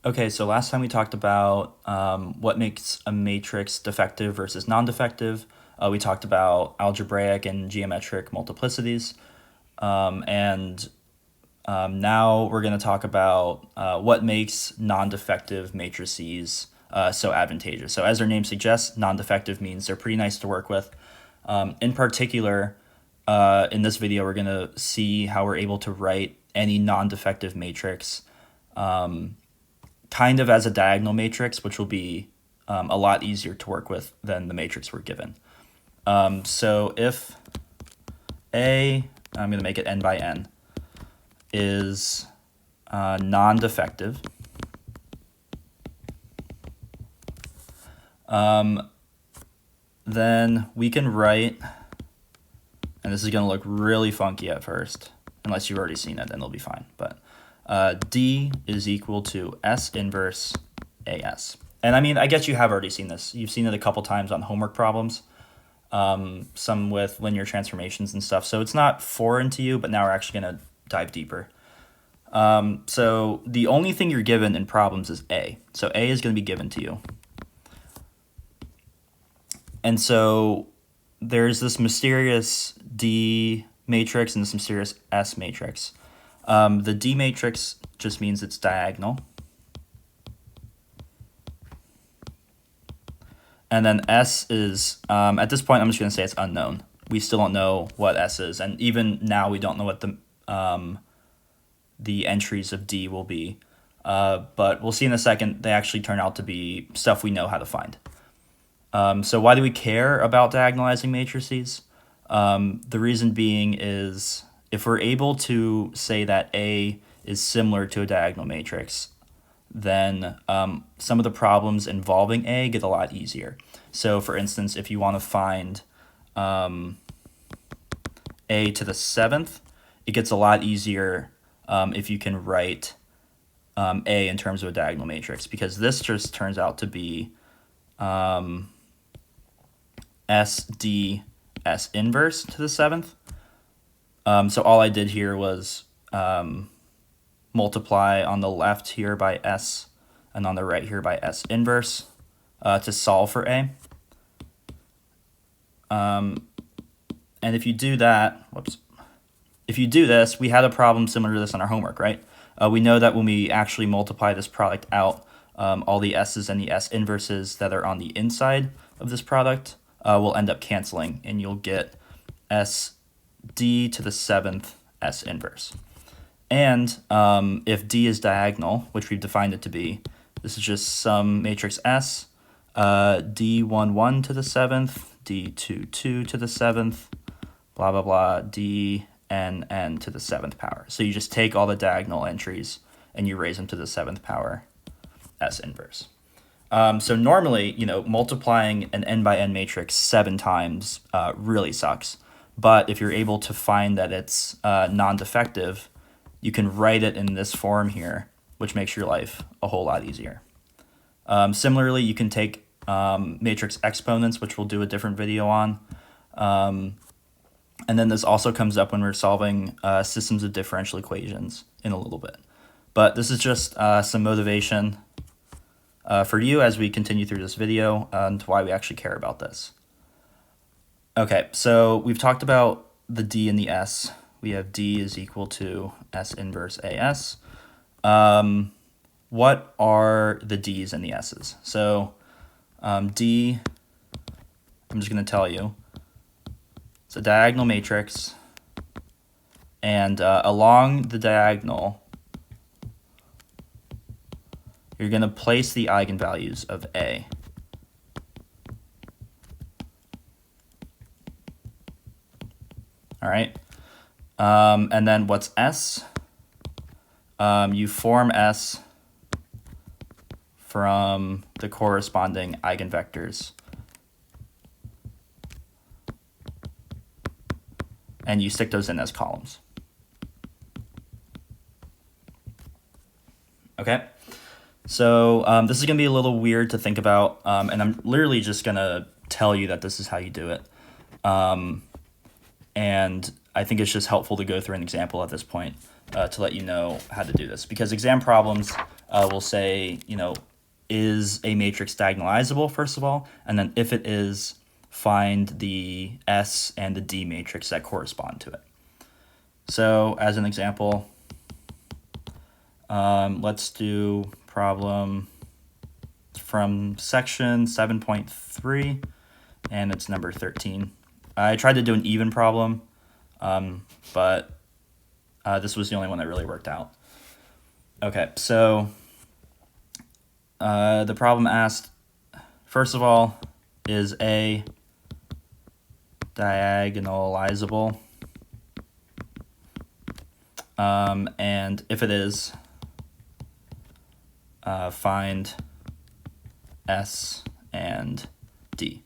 Okay, so last time we talked about what makes a matrix defective versus non-defective. We talked about algebraic and geometric multiplicities. And now we're going to talk about what makes non-defective matrices so advantageous. So as their name suggests, non-defective means they're pretty nice to work with. In particular, in this video, we're going to see how we're able to write any non-defective matrix kind of as a diagonal matrix, which will be a lot easier to work with than the matrix we're given. So if A, I'm going to make it n by n, is non-defective, then we can write, and this is going to look really funky at first, unless you've already seen it, then it'll be fine. But D is equal to S inverse AS. And I mean, I guess you have already seen this. You've seen it a couple times on homework problems, some with linear transformations and stuff. So it's not foreign to you, but now we're actually going to dive deeper. So the only thing you're given in problems is A. So A is going to be given to you. And so there's this mysterious D matrix and this mysterious S matrix. The D matrix just means it's diagonal. And then S is, at this point, I'm just going to say it's unknown. We still don't know what S is. And even now, we don't know what the entries of D will be. But we'll see in a second, they actually turn out to be stuff we know how to find. So why do we care about diagonalizing matrices? The reason being is if we're able to say that A is similar to a diagonal matrix, then some of the problems involving A get a lot easier. So for instance, if you want to find A to the 7th, it gets a lot easier if you can write A in terms of a diagonal matrix, because this just turns out to be SD S inverse to the 7th. So all I did here was multiply on the left here by S and on the right here by S inverse to solve for A. And if you do that, if you do this, we had a problem similar to this on our homework, right? We know that when we actually multiply this product out, all the S's and the S inverses that are on the inside of this product will end up canceling, and you'll get SD to the 7th S inverse. And if D is diagonal, which we've defined it to be, this is just some matrix S, D11 to the 7th, D22 to the 7th, blah, blah, blah, DNN to the 7th power. So you just take all the diagonal entries and you raise them to the 7th power S inverse. So normally, multiplying an n by n matrix 7 times really sucks. But if you're able to find that it's non-defective, you can write it in this form here, which makes your life a whole lot easier. Similarly, you can take matrix exponents, which we'll do a different video on. And then this also comes up when we're solving systems of differential equations in a little bit. But this is just some motivation for you as we continue through this video and why we actually care about this. Okay, so we've talked about the D and the S. We have D is equal to S inverse AS. What are the D's and the S's? So D, I'm just going to tell you, it's a diagonal matrix, and along the diagonal, you're going to place the eigenvalues of A. All right. And then what's S? You form S from the corresponding eigenvectors. And you stick those in as columns. Okay. So this is going to be a little weird to think about, and I'm literally just going to tell you that this is how you do it. And I think it's just helpful to go through an example at this point to let you know how to do this, because exam problems we'll say, is a matrix diagonalizable, first of all, and then if it is, find the S and the D matrix that correspond to it. So as an example, let's do problem from section 7.3, and it's number 13. I tried to do an even problem, but this was the only one that really worked out. Okay, so the problem asked, first of all, is A diagonalizable? And if it is, find S and D.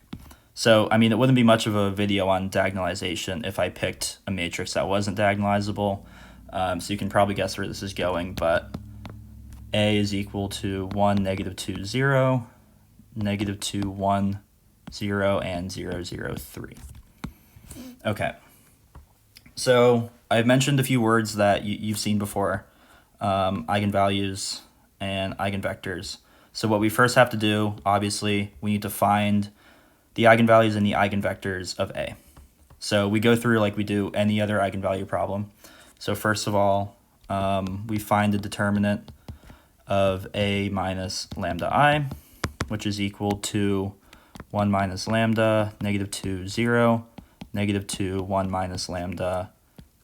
So, I mean, it wouldn't be much of a video on diagonalization if I picked a matrix that wasn't diagonalizable. So you can probably guess where this is going, but A is equal to 1, -2, 0, -2, 1, 0, and 0, 0, 3. Okay. So I've mentioned a few words that you've seen before, eigenvalues and eigenvectors. So what we first have to do, obviously, we need to find the eigenvalues and the eigenvectors of A. So we go through like we do any other eigenvalue problem. So first of all, we find the determinant of A minus lambda I, which is equal to 1 minus lambda, -2, 0, -2, 1 minus lambda,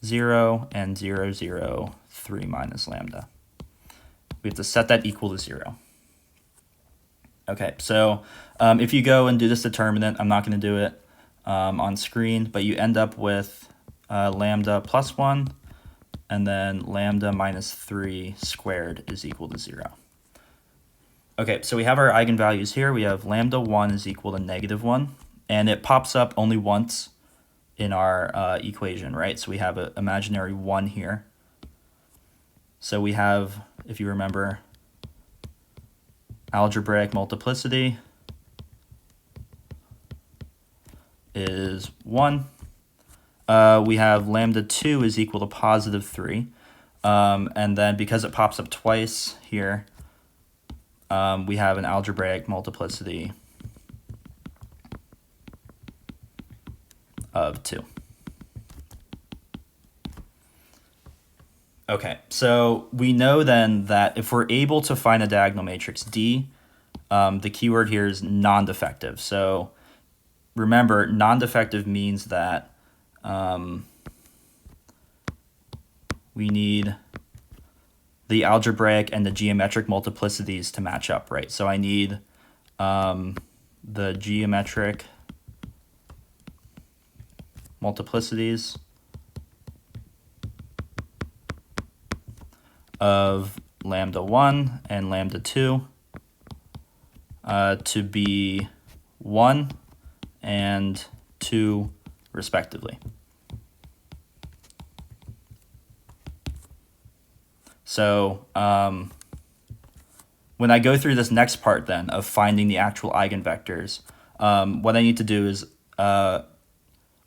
0, and 0, 0, 3 minus lambda. We have to set that equal to 0. Okay, so if you go and do this determinant, I'm not going to do it on screen, but you end up with lambda plus 1, and then lambda minus 3 squared is equal to 0. Okay, so we have our eigenvalues here. We have lambda 1 is equal to -1, and it pops up only once in our equation, right? So we have an imaginary 1 here. So we have, if you remember, algebraic multiplicity is 1. We have lambda 2 is equal to +3. And then because it pops up twice here, we have an algebraic multiplicity of 2. Okay, so we know then that if we're able to find a diagonal matrix D, the keyword here is non-defective. So remember, non-defective means that we need the algebraic and the geometric multiplicities to match up, right? So I need the geometric multiplicities of lambda 1 and lambda 2 to be 1 and 2 respectively. So when I go through this next part then of finding the actual eigenvectors, what I need to do is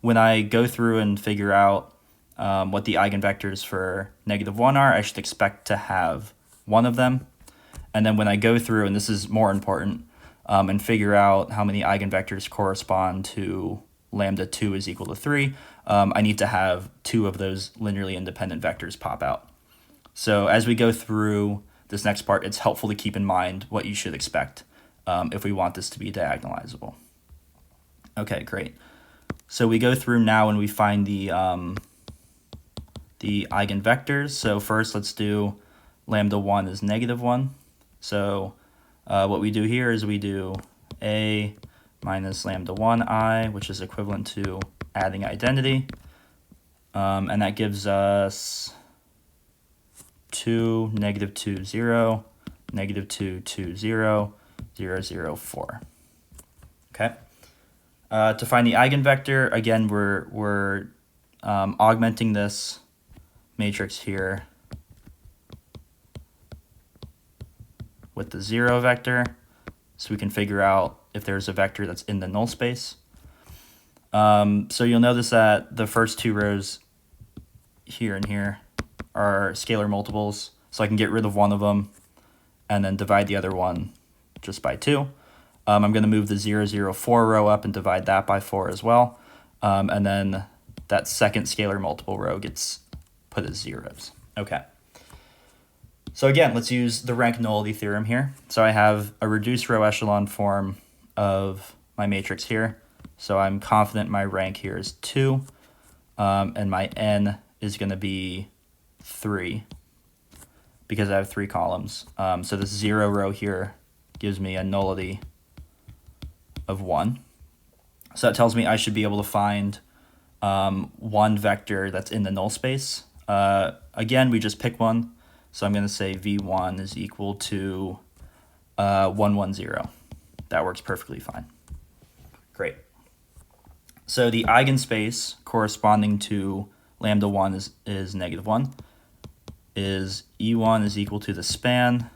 when I go through and figure out what the eigenvectors for -1 are, I should expect to have one of them. And then when I go through, and this is more important, and figure out how many eigenvectors correspond to lambda 2 is equal to 3, I need to have 2 of those linearly independent vectors pop out. So as we go through this next part, it's helpful to keep in mind what you should expect if we want this to be diagonalizable. Okay, great. So we go through now and we find the eigenvectors. So first let's do lambda 1 is -1. So what we do here is we do A minus lambda 1I, which is equivalent to adding identity. And that gives us 2, -2, 0, -2, 2, 0, 0, 0, 4. Okay. To find the eigenvector, again, we're augmenting this matrix here with the 0 vector, so we can figure out if there's a vector that's in the null space. So you'll notice that the first 2 rows here and here are scalar multiples, so I can get rid of one of them, and then divide the other one just by 2. I'm going to move the 0, 0, 4 row up and divide that by 4 as well. And then that second scalar multiple row gets put as zeros. Okay. So again, let's use the rank nullity theorem here. So I have a reduced row echelon form of my matrix here. So I'm confident my rank here is 2, and my n is going to be 3 because I have 3 columns. So this 0 row here gives me a nullity of 1. So that tells me I should be able to find one vector that's in the null space. Again, we just pick one. So I'm going to say v1 is equal to 1, 1, 0. That works perfectly fine. Great. So the eigenspace corresponding to lambda 1 is negative 1, is E1 is equal to the span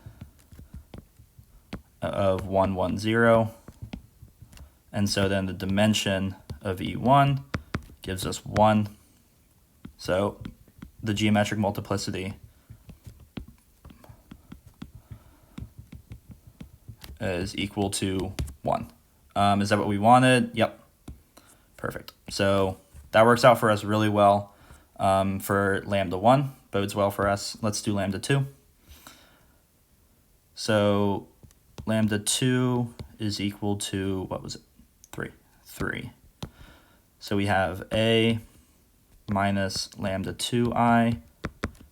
of 1, 1, 0. And so then the dimension of E1 gives us 1. So the geometric multiplicity is equal to 1. Is that what we wanted? Yep. Perfect. So that works out for us really well for lambda 1. Bodes well for us. Let's do lambda 2. So lambda 2 is equal to, what was it? 3. So we have a minus lambda 2I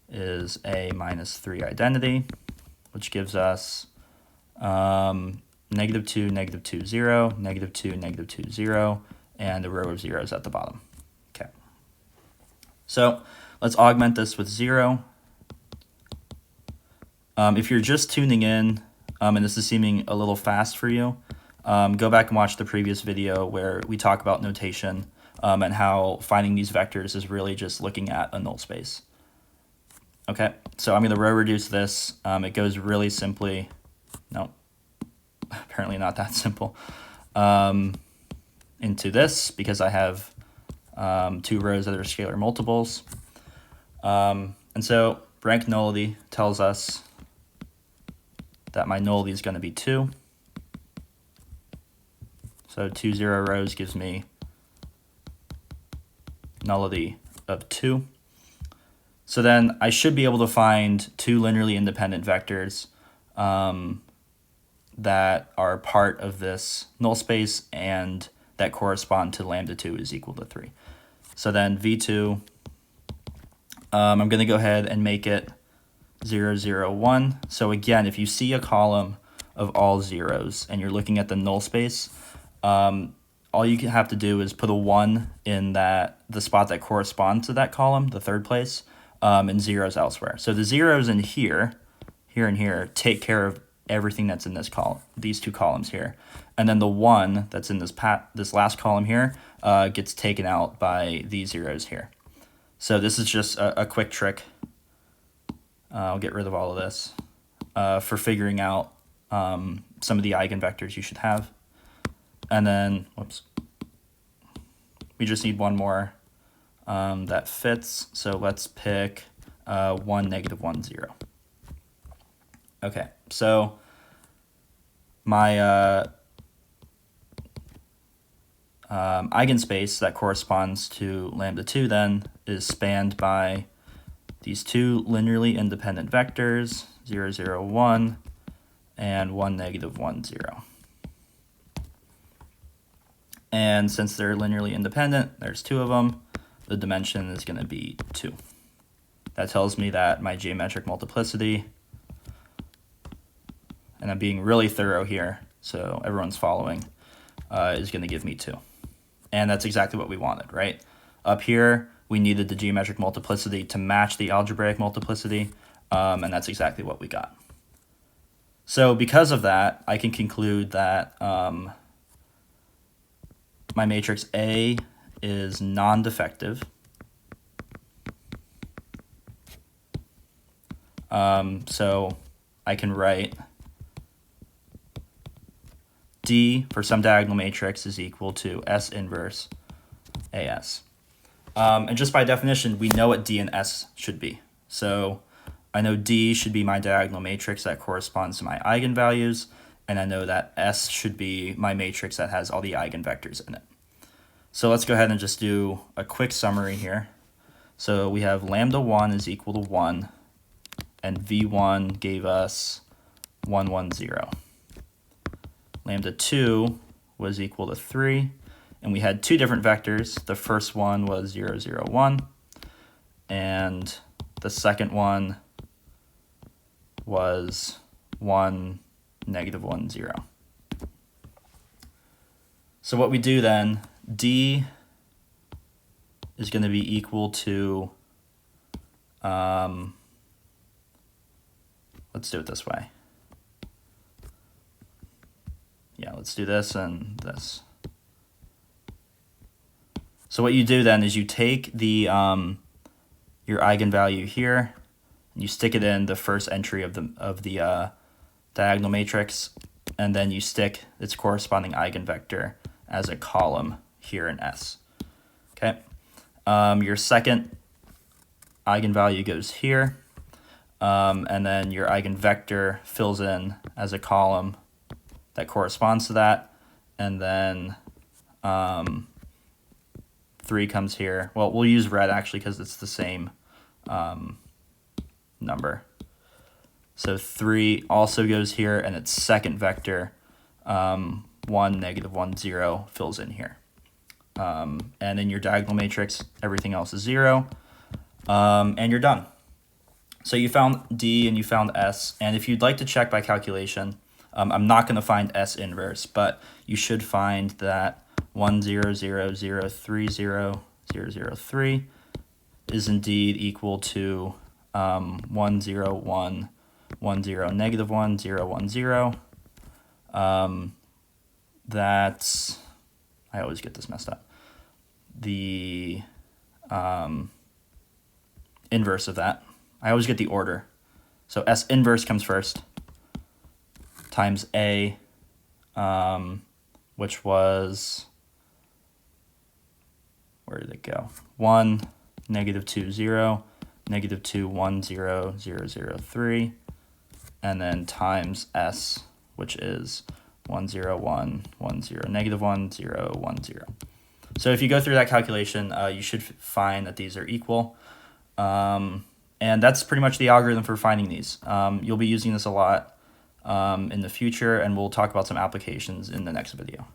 is a minus 3 identity, which gives us negative 2, negative 2, 0, negative 2, negative 2, 0, and a row of zeros at the bottom. Okay. So let's augment this with 0. If you're just tuning in, and this is seeming a little fast for you, go back and watch the previous video where we talk about notation and how finding these vectors is really just looking at a null space. Okay, so I'm going to row reduce this. It goes really simply. No, apparently not that simple. Into this because I have 2 rows that are scalar multiples. And so rank nullity tells us that my nullity is going to be 2. So 2 0 rows gives me nullity of 2. So then I should be able to find 2 linearly independent vectors that are part of this null space and that correspond to lambda 2 is equal to 3. So then v2, I'm going to go ahead and make it 0, 0, 1. So again, if you see a column of all zeros and you're looking at the null space, all you have to do is put a 1 in the spot that corresponds to that column, the third place, and zeros elsewhere. So the zeros in here, and here, take care of everything that's in this column, these 2 columns here. And then the 1 that's in this last column here gets taken out by these zeros here. So this is just a quick trick. I'll get rid of all of this for figuring out some of the eigenvectors you should have. And then, whoops, we just need one more that fits. So let's pick 1, negative 1, 0. Okay, so my eigenspace that corresponds to lambda 2 then is spanned by these 2 linearly independent vectors, 0, 0, 1, and 1, negative 1, 0. And since they're linearly independent, there's 2 of them, the dimension is going to be 2. That tells me that my geometric multiplicity, and I'm being really thorough here, so everyone's following, is going to give me 2. And that's exactly what we wanted, right? Up here, we needed the geometric multiplicity to match the algebraic multiplicity, and that's exactly what we got. So because of that, I can conclude that my matrix A is non-defective. So I can write D for some diagonal matrix is equal to S inverse AS. And just by definition, we know what D and S should be. So I know D should be my diagonal matrix that corresponds to my eigenvalues, and I know that S should be my matrix that has all the eigenvectors in it. So let's go ahead and just do a quick summary here. So we have lambda 1 is equal to 1, and V1 gave us 1, 1, 0. Lambda 2 was equal to 3, and we had two different vectors. The first one was 0, 0, 1, and the second one was 1, negative 1, 0. So what we do then, D is going to be equal to, let's do it this way. Yeah, let's do this and this. So what you do then is you take the your eigenvalue here, and you stick it in the first entry of the diagonal matrix, and then you stick its corresponding eigenvector as a column here in S. Okay. Your second eigenvalue goes here, and then your eigenvector fills in as a column that corresponds to that, and then 3 comes here. Well, we'll use red actually because it's the same number. So 3 also goes here, and its second vector, 1, negative 1, 0, fills in here. And in your diagonal matrix, everything else is 0, and you're done. So you found D and you found S, and if you'd like to check by calculation, I'm not going to find S inverse, but you should find that 1, 0, 0, 0, 3, 0, 0, 0, 3 is indeed equal to 1, 0, 1, 1, 0, negative 1, 0, 1, 0. That's, I always get this messed up. The inverse of that. I always get the order. So S inverse comes first, times A, which was, where did it go? 1, negative 2, 0, negative 2, 1, 0, 0, 0, 3, and then times S, which is 1, 0, 1, 1, 0, negative 1, 0, 1, 0. So if you go through that calculation, you should find that these are equal. And that's pretty much the algorithm for finding these. You'll be using this a lot in the future, and we'll talk about some applications in the next video.